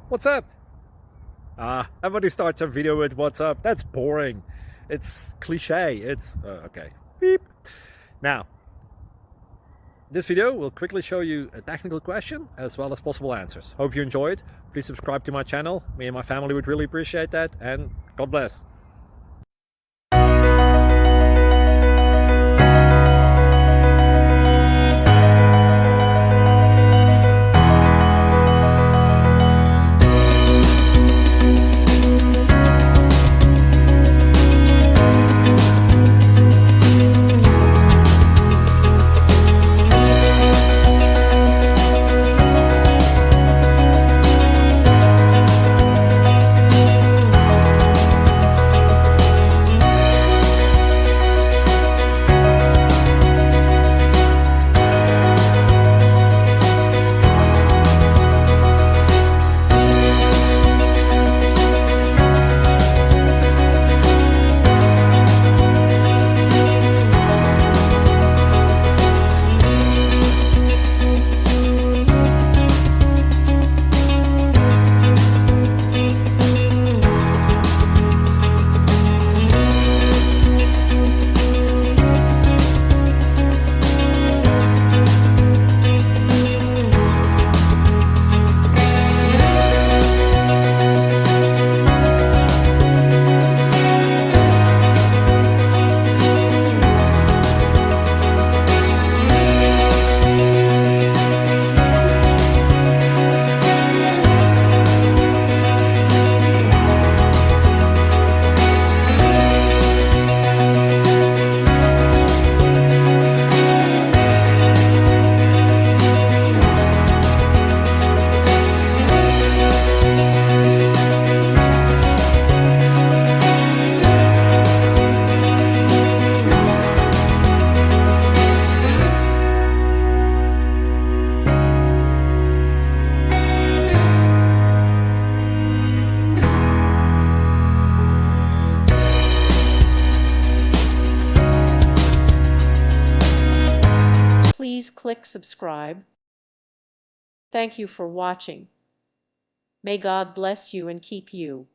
What's up? Everybody starts a video with what's up. That's boring. It's cliche. Okay. Beep. Now, this video will quickly show you a technical question as well as possible answers. Hope you enjoy it. Please subscribe to my channel. Me and my family would really appreciate that, and God bless. Please click subscribe. Thank you for watching. May God bless you and keep you.